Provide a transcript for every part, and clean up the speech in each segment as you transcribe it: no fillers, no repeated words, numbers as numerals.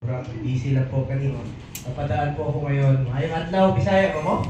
Busy lang po kanina. Napadaan po ako ngayon. Ngayong adlaw, Bisaya ko mo?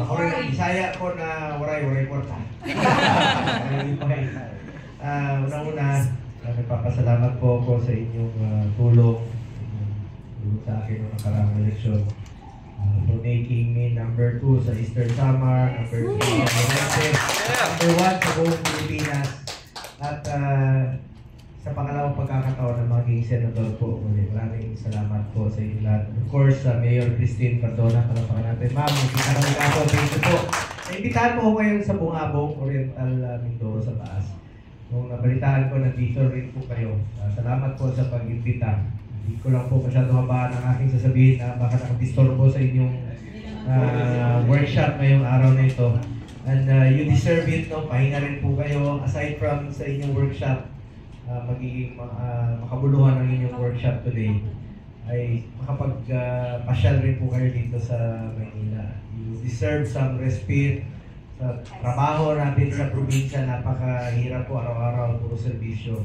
Ako rin, Bisaya ko na waray porta. Unang-una, nagpapasalamat po ako sa inyong tulong sa akin noong nakaraang eleksyon. For making me number 2 sa Eastern Samar, number 3 sa number 1 sa buong Pilipinas. At sa pangalawang pagkakataon na maging senador po ulit. Maraming salamat po sa inyo lahat. Of course, Mayor Christine Cardona, palapakan natin. Ma'am, imbitahan ako. Thank you po. Naimbitahan po ako ngayon sa Bungabong, Oriental Mindoro sa taas. Nung nabalitaan ko, nandito rin po kayo. Salamat po sa pag-imbita. Hindi ko lang po masyado habaan ang aking sasabihin na baka nakapistoro po sa inyong workshop ngayong araw na ito. And you deserve it, no? Pahinga rin po kayo. Aside from sa inyong workshop, magiging makabuluhan ng inyong workshop today, ay makapag-pasyal rin po kayo dito sa Manila. You deserve some respite sa trabaho natin sa probinsya. Napakahirap po araw-araw, puro servisyo.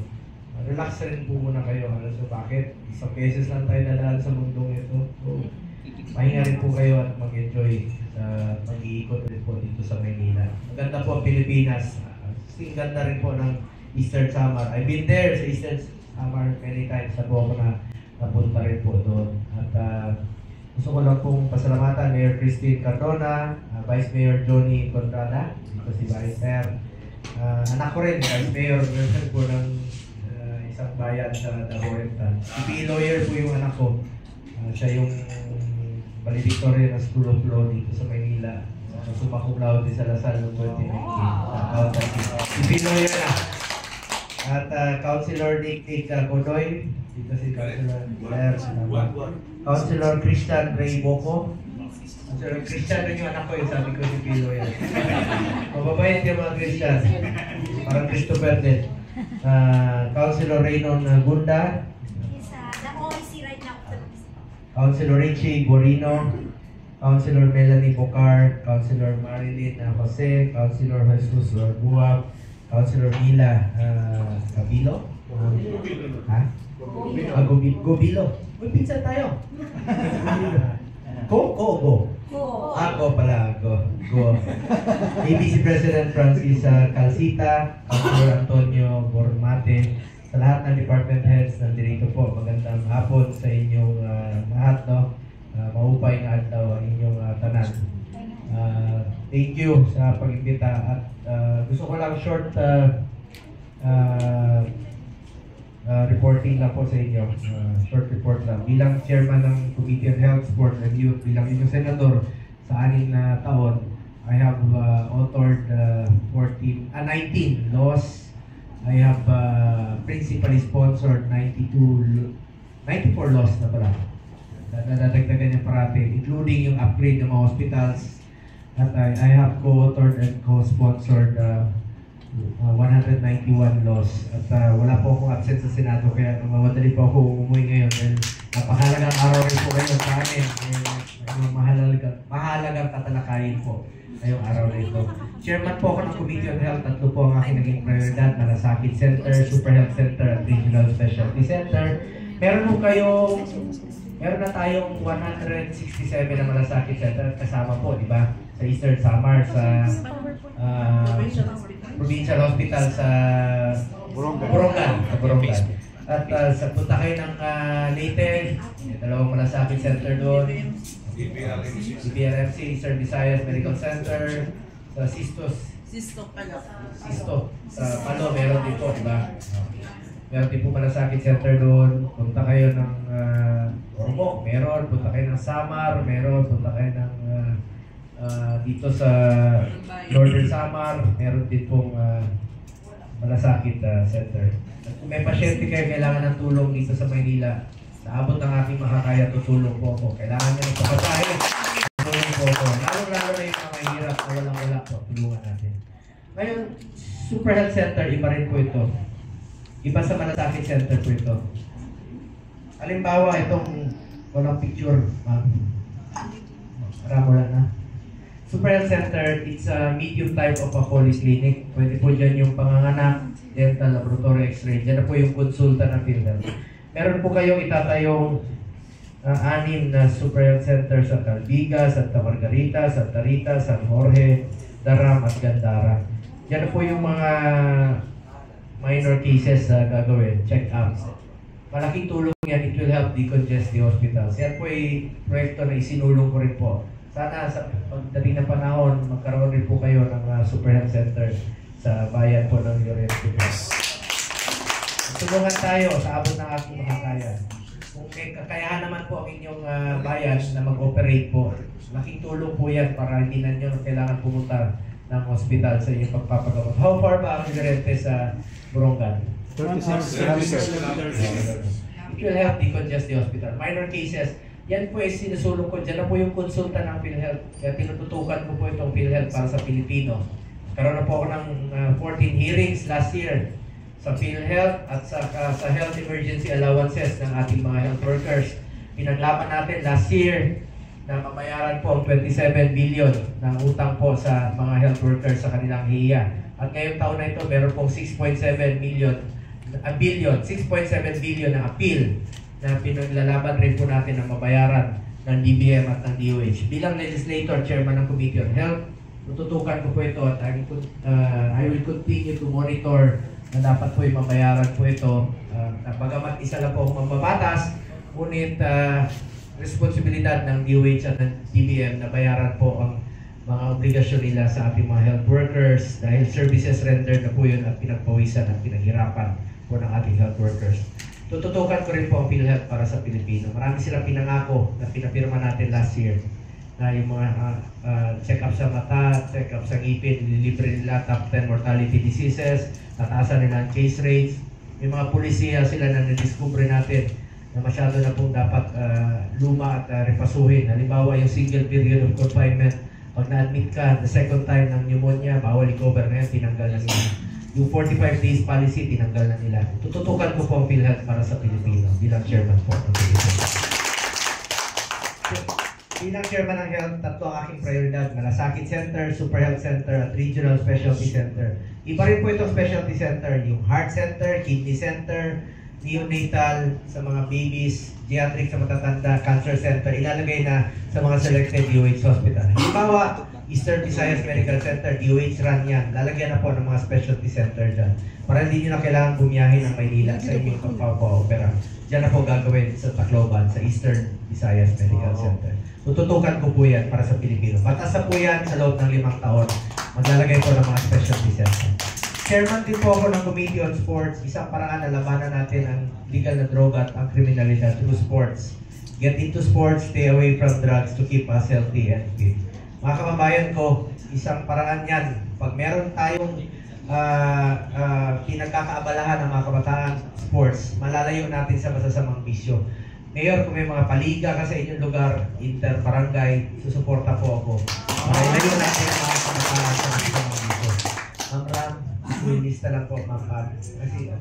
Relax rin po muna kayo. So bakit? Isang beses lang tayo nadaan sa mundong ito. So, pahinga rin po kayo at mag-enjoy sa mag-iikot rin po dito sa Manila. Maganda po ang Pilipinas. Ganda rin po ng Eastern Samar. I've been there sa Eastern Samar many times. Sa po ako na napunta rin po doon. At gusto ko lang pong pasalamatan Mayor Christine Cardona, Vice Mayor Johnny Contrada, dito si Vice Mayor. Anak ko rin, Vice Mayor po ng isang bayan sa Oriental. Si lawyer po yung anak ko. Siya yung valedictorian ng School of Law dito sa Manila. Summa cum laude sa Lasal noong 2019. Si lawyer na. At Councilor Nick Godoy, dito si Councilor Blair, Councilor Christian Ray Boco. Councilor Christian rin yung anak ko, yung sabi ko si Pilo yan. Mababait yung mga Christian, parang Christopher din. Councilor Raynon Gunda, Councilor Richie Borino, Councilor Melanie Bocar, Councilor Marilyn Jose, Councilor Jesus Buab, Councilor Mila Gabilo. Gobilo. Uy, pizza tayo. Go. Ako pala, go. ABC President Francis Calcita, Councilor Antonio Bormate, sa lahat ng department heads nandito po. Magandang hapon sa inyong lahat, no? Mahupay nga adlaw ang inyong tanan. Thank you sa pag-imbita at gusto ko lang short reporting lang po sa inyo. Short report lang. Bilang chairman ng Committee on Health, Sport and Youth, bilang inyong senador sa 6 na taon, I have authored 19 laws. I have principally sponsored 94 laws na pala. Nadadagdagan yung parati, including yung upgrade ng mga hospitals. At I have co-authored and co-sponsored 191 laws. At wala po akong absent sa Senado, kaya mamadali po ako umuwi ngayon. Dahil napakahalagang araw rin po kayo sa amin. Mahalagang tatalakayin po ngayong araw na ito. Chairman po ako ng Committee on Health. Tatlo po ang aking naging prioridad: Malasakit Center, Super Health Center, at Regional Specialty Center. Meron na tayong 167 na Malasakit Center at kasama po, di ba? Sa Eastern Samar, sa Provincial Hospital sa Borongan. At sa punta kayo ng Leyte, may dalawang Malasakit Center doon. BRMC, Eastern Visayas Medical Center, sa Sisto sa Palo, meron din po, di ba? Meron din po Malasakit Center doon. Punta kayo ng Ormoc, meron. Punta kayo ng Samar, meron. Punta kayo ng dito sa Northern Samar, meron din pong Malasakit Center. At kung may pasyente kayo kailangan ng tulong dito sa Maynila, sa abot ng aking makakaya, tutulong po ako. Kailangan nyo ng pagkasahin, tutulong po ako. Lalo na yung mga mahirap na walang-wala po, tulungan natin. Ngayon, Super Health Center, iba rin po ito. Iba sa Malasakit Center po ito. Halimbawa, itong walang picture, ma'am. Maramo lang na. Super Health Center, it's a medium type of a polyclinic. Pwede po dyan yung panganganak, dental, laboratory, x-ray. Dyan na po yung konsulta ng PhilHealth. Meron po kayong itatayong 6 na Super Health Center sa Calbiga, Santa Margarita, Santa Rita, San Jorge, Daram at Gandara. Yan po yung mga minor cases na gagawin, check-ups. Malaking tulong yan, it will help decongest the hospitals. Yan po ay proyekto na isinulong ko rin po. Sana sa pagdating ng panahon, magkaroon rin po kayo ng Super Health Center sa bayan po ng Llorente. Tulungan tayo sa abot ng ating makakaya. Kung kakayahan naman po ang inyong bayan na mag-operate po, laking tulong po yan para hindi na nyo kailangan pumunta ng hospital sa inyong pagpapagamot. How far ba ang Llorente sa Borongan? 36 kilometers. It will help decongest the hospital. Minor cases, yan po ay sinusulong ko. Diyan na po yung konsulta ng PhilHealth. Kaya tinututukan ko po itong PhilHealth para sa Pilipino. Karoon na po ako ng 14 hearings last year sa PhilHealth at sa health emergency allowances ng ating mga health workers. Pinaglaban natin last year na mamayaran po ang 27 billion ng utang po sa mga health workers sa kanilang hiya. At ngayong taon na ito, meron pong 6.7 billion na appeal na pinaglalaban rin po natin ang mabayaran ng DBM at ng DOH. Bilang legislator, chairman ng Committee on Health, tututukan ko po ito at I will continue to monitor na dapat po yung mabayaran po ito. Bagamat isa lang po ang mababatas, ngunit responsibilidad ng DOH at ng DBM na bayaran po ang mga obligasyon nila sa ating mga health workers dahil services rendered na po yun at pinagpawisan at pinaghirapan po ng ating health workers. Tututukan ko rin po ang PhilHealth para sa Pilipino. Marami silang pinangako na pinapirma natin last year na yung mga check-up sa mata, check-up sa ngipin, nililibre nila top 10 mortality diseases, tataasan nila ang case rates. May mga pulisiya sila na nadiscover natin na masyado na pong dapat luma at repasuhin. Halimbawa, yung single period of confinement, pag na-admit ka the second time ng pneumonia, bawal i-cover na yan, tinanggal na nila. Yung 45 days policy, tinanggal na nila. Tututukan ko po ang PhilHealth para sa Pilipino bilang chairman po ng Pilipino. Bilang chairman ng health, tatlo ang aking prioridad. Malasakit Center, Super Health Center, at Regional Specialty Center. Iba rin po itong specialty center, yung Heart Center, Kidney Center, Neonatal sa mga babies, Geriatric sa matatanda, Cancer Center, ilalagay na sa mga selected DOH hospital. Halimbawa, Eastern Visayas Medical Center, DOH run yan. Lalagyan na po ng mga specialty center dyan. Para hindi nyo na kailangan bumiyahin ng Maynila sa inyong pagpapa-opera. Diyan na po gagawin sa Tacloban, sa Eastern Visayas Medical Center. Tututukan ko po yan para sa Pilipino. Batas na po yan sa loob ng 5 taon. Maglalagay po ng mga specialty center. Chairman din po ako ng Committee on Sports. Isang paraan na labanan natin ang legal na droga at ang kriminalidad through sports. Get into sports, stay away from drugs to keep us healthy and fit. Mga kababayan ko, isang paraan yan. Pag meron tayong pinagkakaabalahan ng mga kabataan sports, malalayo natin sa masasamang bisyo. Mayor, kung may mga paliga ka sa inyong lugar, inter-barangay, susuporta po ako. Malalayo natin ang mga kabataan sa masasamang bisyo. Ma'am Ram, lista lang po, Ma'am Pam. Kasi,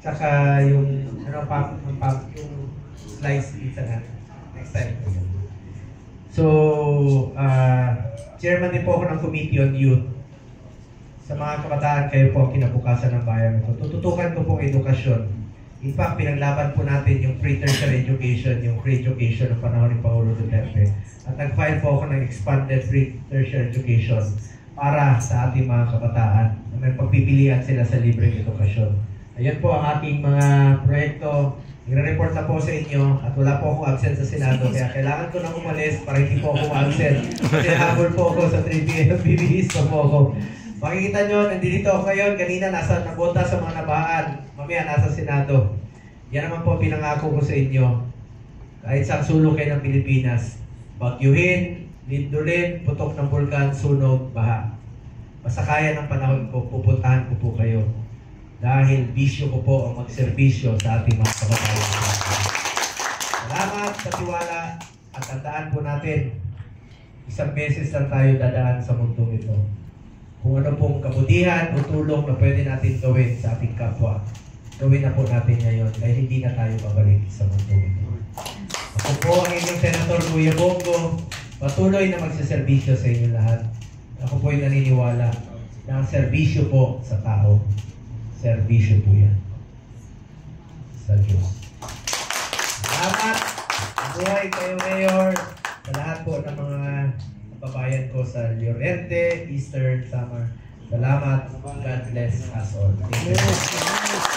tsaka yung, yung slice pizza na. Next time. So, chairman din po ako ng Committee on Youth. Sa mga kabataan, kayo po ang kinabukasan ng bayan ito. Tututukan ko po ang edukasyon. In fact, pinaglaban po natin yung pre-tertiary education, yung free education ng panahon ni Paulo Duterte. At nag-file po ako ng expanded pre-tertiary education para sa ating mga kabataan na may pagpipilian sila sa libreng edukasyon. Ayan po ang aking mga proyekto. I-report na po sa inyo at wala po akong absent sa Senado kaya kailangan ko nang umalis para hindi po ako absent. Kasi habol po ako sa 3 p.m. bibihis pa po ako. Makikita nyo, nandito ako ngayon. Kanina nasa nabota sa mga nabaan. Mamaya nasa Senado. Yan naman po pinangako ko sa inyo. Kahit sa sulok kayo ng Pilipinas, bagyuhin, lindulin, putok ng bulkan, sunog, baha. Basta kaya ng panahon ko, pupuntahan ko po kayo. Dahil bisyo ko po ang magserbisyo sa ating mga kababayan. Salamat sa tiwala at tandaan po natin, isang beses lang tayo dadaan sa mundong ito. Kung ano pong kabutihan o tulong na pwede natin gawin sa ating kapwa, gawin na po natin ngayon dahil hindi na tayo babalik sa mundong ito. Ako po ang inyong Senator Kuya Bongo, patuloy na magsaserbisyo sa inyo lahat. Ako po ay naniniwala na ang serbisyo po sa tao, serbisyo po yan. sa Diyos. Salamat! Buhay kayo, Mayor, sa lahat po ng mga kababayan ko sa Llorente, Eastern, Samar. Salamat. God bless us all. Thank you.